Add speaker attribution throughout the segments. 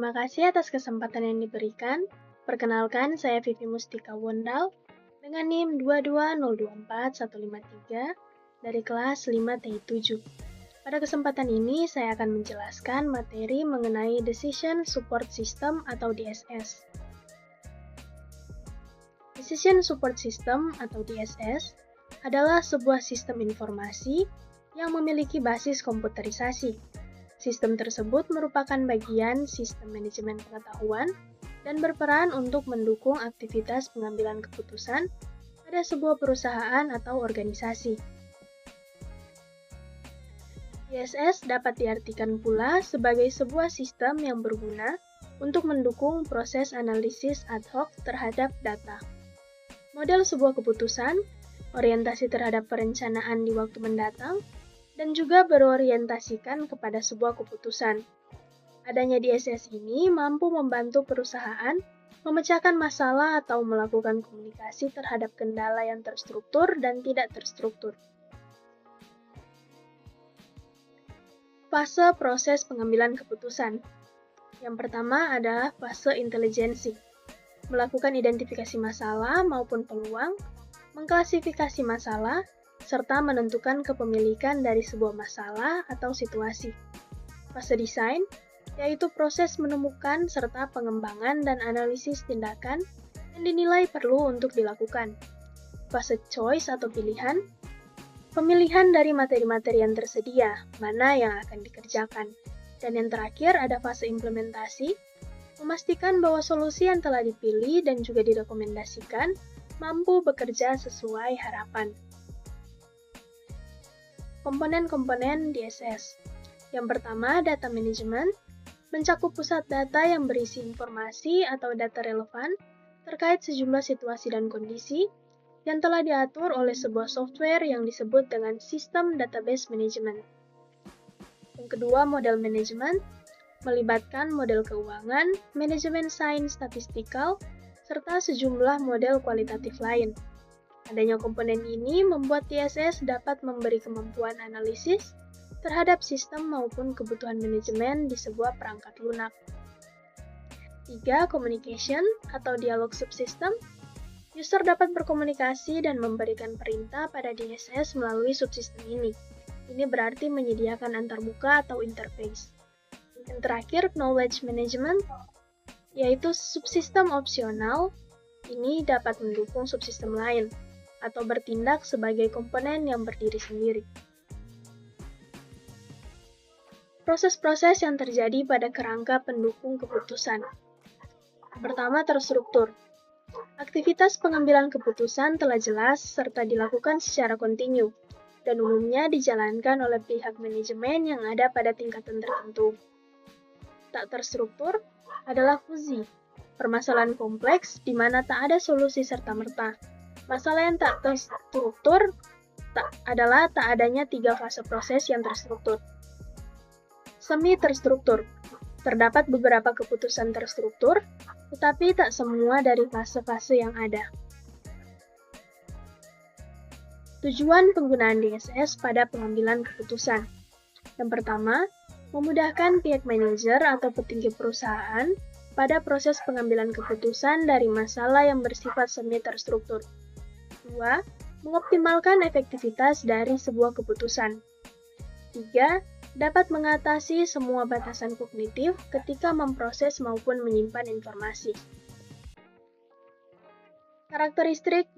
Speaker 1: Terima kasih atas kesempatan yang diberikan. Perkenalkan, saya Vivi Mustika Wondal dengan NIM 22024-153 dari kelas 5TI7. Pada kesempatan ini, saya akan menjelaskan materi mengenai Decision Support System atau DSS. Decision Support System atau DSS adalah sebuah sistem informasi yang memiliki basis komputerisasi. Sistem tersebut merupakan bagian sistem manajemen pengetahuan dan berperan untuk mendukung aktivitas pengambilan keputusan pada sebuah perusahaan atau organisasi. DSS dapat diartikan pula sebagai sebuah sistem yang berguna untuk mendukung proses analisis ad hoc terhadap data. Model sebuah keputusan, orientasi terhadap perencanaan di waktu mendatang, dan juga berorientasikan kepada sebuah keputusan. Adanya DSS ini mampu membantu perusahaan memecahkan masalah atau melakukan komunikasi terhadap kendala yang terstruktur dan tidak terstruktur. Fase proses pengambilan keputusan. Yang pertama adalah fase intelijensi. Melakukan identifikasi masalah maupun peluang, mengklasifikasi masalah, serta menentukan kepemilikan dari sebuah masalah atau situasi. Fase desain, yaitu proses menemukan serta pengembangan dan analisis tindakan yang dinilai perlu untuk dilakukan. Fase choice atau pilihan, pemilihan dari materi-materi yang tersedia, mana yang akan dikerjakan. Dan yang terakhir ada fase implementasi, memastikan bahwa solusi yang telah dipilih dan juga direkomendasikan mampu bekerja sesuai harapan. Komponen-komponen DSS. Yang pertama, data management, mencakup pusat data yang berisi informasi atau data relevan terkait sejumlah situasi dan kondisi yang telah diatur oleh sebuah software yang disebut dengan sistem database management. Yang kedua, model management, melibatkan model keuangan, manajemen sains statistikal, serta sejumlah model kualitatif lain. Adanya komponen ini membuat DSS dapat memberi kemampuan analisis terhadap sistem maupun kebutuhan manajemen di sebuah perangkat lunak. 3. Communication atau dialog subsistem. User dapat berkomunikasi dan memberikan perintah pada DSS melalui subsistem ini. Ini berarti menyediakan antarmuka atau interface. Yang terakhir, knowledge management, yaitu subsistem opsional. Ini dapat mendukung subsistem lain atau bertindak sebagai komponen yang berdiri sendiri. Proses-proses yang terjadi pada kerangka pendukung keputusan. Pertama, terstruktur. Aktivitas pengambilan keputusan telah jelas serta dilakukan secara kontinu, dan umumnya dijalankan oleh pihak manajemen yang ada pada tingkatan tertentu. Tak terstruktur adalah fusi, permasalahan kompleks di mana tak ada solusi serta-merta. Masalah yang tak terstruktur adalah tak adanya 3 fase proses yang terstruktur. Semi terstruktur. Terdapat beberapa keputusan terstruktur, tetapi tak semua dari fase-fase yang ada. Tujuan penggunaan DSS pada pengambilan keputusan. Yang pertama, memudahkan pihak manajer atau petinggi perusahaan pada proses pengambilan keputusan dari masalah yang bersifat semi terstruktur. 2. Mengoptimalkan efektivitas dari sebuah keputusan. 3. Dapat mengatasi semua batasan kognitif ketika memproses maupun menyimpan informasi. Karakteristik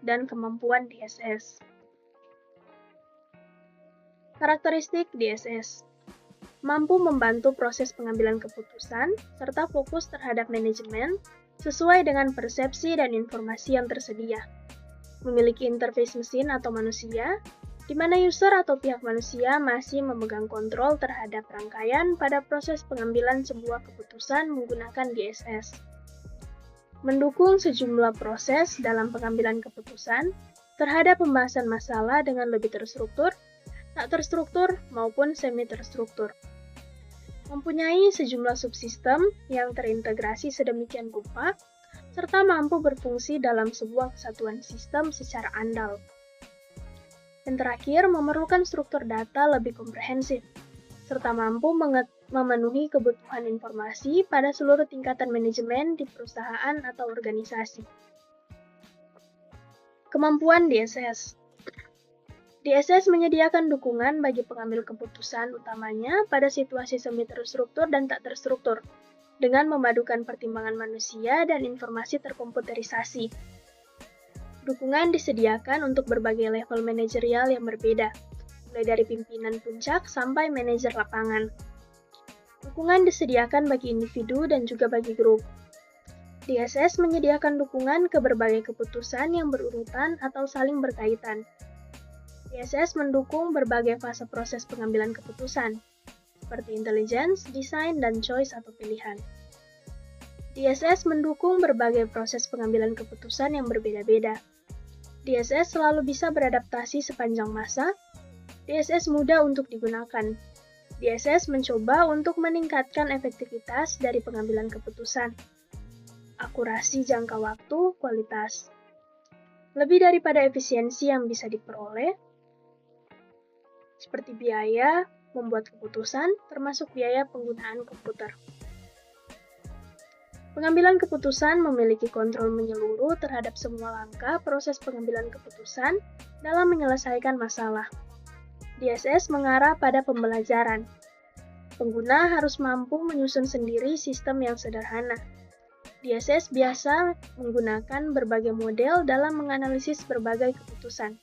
Speaker 1: dan kemampuan DSS. Karakteristik DSS. Mampu membantu proses pengambilan keputusan serta fokus terhadap manajemen sesuai dengan persepsi dan informasi yang tersedia. Memiliki interface mesin atau manusia, di mana user atau pihak manusia masih memegang kontrol terhadap rangkaian pada proses pengambilan sebuah keputusan menggunakan DSS. Mendukung sejumlah proses dalam pengambilan keputusan terhadap pembahasan masalah dengan lebih terstruktur, tak terstruktur, maupun semi-terstruktur. Mempunyai sejumlah subsistem yang terintegrasi sedemikian rupa, serta mampu berfungsi dalam sebuah kesatuan sistem secara andal. Yang terakhir, memerlukan struktur data lebih komprehensif. serta mampu memenuhi kebutuhan informasi pada seluruh tingkatan manajemen di perusahaan atau organisasi. Kemampuan DSS. DSS menyediakan dukungan bagi pengambil keputusan utamanya pada situasi semi terstruktur dan tak terstruktur, dengan memadukan pertimbangan manusia dan informasi terkomputerisasi. Dukungan disediakan untuk berbagai level manajerial yang berbeda, mulai dari pimpinan puncak sampai manajer lapangan. Dukungan disediakan bagi individu dan juga bagi grup. DSS menyediakan dukungan ke berbagai keputusan yang berurutan atau saling berkaitan. DSS mendukung berbagai fase proses pengambilan keputusan, seperti intelligence, design, dan choice atau pilihan. DSS mendukung berbagai proses pengambilan keputusan yang berbeda-beda. DSS selalu bisa beradaptasi sepanjang masa. DSS mudah untuk digunakan. DSS mencoba untuk meningkatkan efektivitas dari pengambilan keputusan, akurasi jangka waktu, kualitas. Lebih daripada efisiensi yang bisa diperoleh, seperti biaya membuat keputusan, termasuk biaya penggunaan komputer. Pengambilan keputusan memiliki kontrol menyeluruh terhadap semua langkah proses pengambilan keputusan dalam menyelesaikan masalah. DSS mengarah pada pembelajaran. Pengguna harus mampu menyusun sendiri sistem yang sederhana. DSS biasa menggunakan berbagai model dalam menganalisis berbagai keputusan.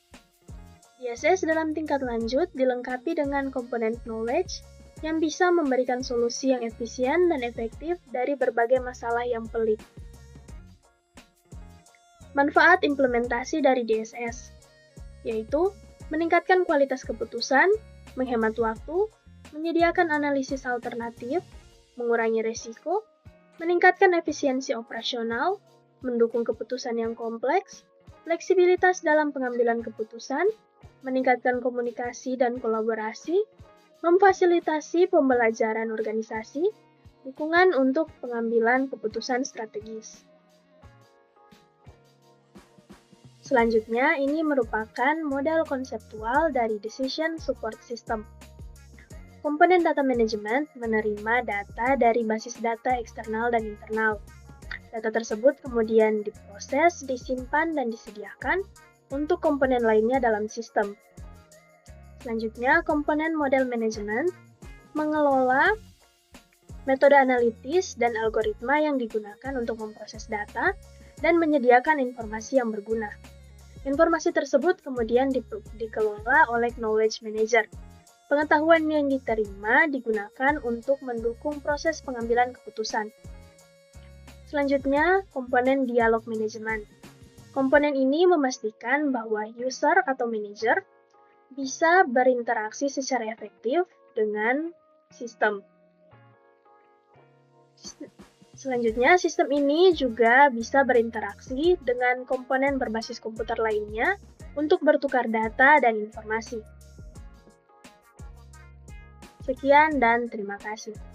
Speaker 1: DSS dalam tingkat lanjut dilengkapi dengan komponen knowledge yang bisa memberikan solusi yang efisien dan efektif dari berbagai masalah yang pelik. Manfaat implementasi dari DSS, yaitu meningkatkan kualitas keputusan, menghemat waktu, menyediakan analisis alternatif, mengurangi risiko, meningkatkan efisiensi operasional, mendukung keputusan yang kompleks, fleksibilitas dalam pengambilan keputusan, meningkatkan komunikasi dan kolaborasi, memfasilitasi pembelajaran organisasi, dukungan untuk pengambilan keputusan strategis. Selanjutnya, ini merupakan model konseptual dari Decision Support System. Komponen data management menerima data dari basis data eksternal dan internal. Data tersebut kemudian diproses, disimpan, dan disediakan untuk komponen lainnya dalam sistem. Selanjutnya, komponen model manajemen mengelola metode analitis dan algoritma yang digunakan untuk memproses data dan menyediakan informasi yang berguna. Informasi tersebut kemudian dikelola oleh knowledge manager. Pengetahuan yang diterima digunakan untuk mendukung proses pengambilan keputusan. Selanjutnya, komponen dialog manajemen. Komponen ini memastikan bahwa user atau manager bisa berinteraksi secara efektif dengan sistem. Selanjutnya, sistem ini juga bisa berinteraksi dengan komponen berbasis komputer lainnya untuk bertukar data dan informasi. Sekian dan terima kasih.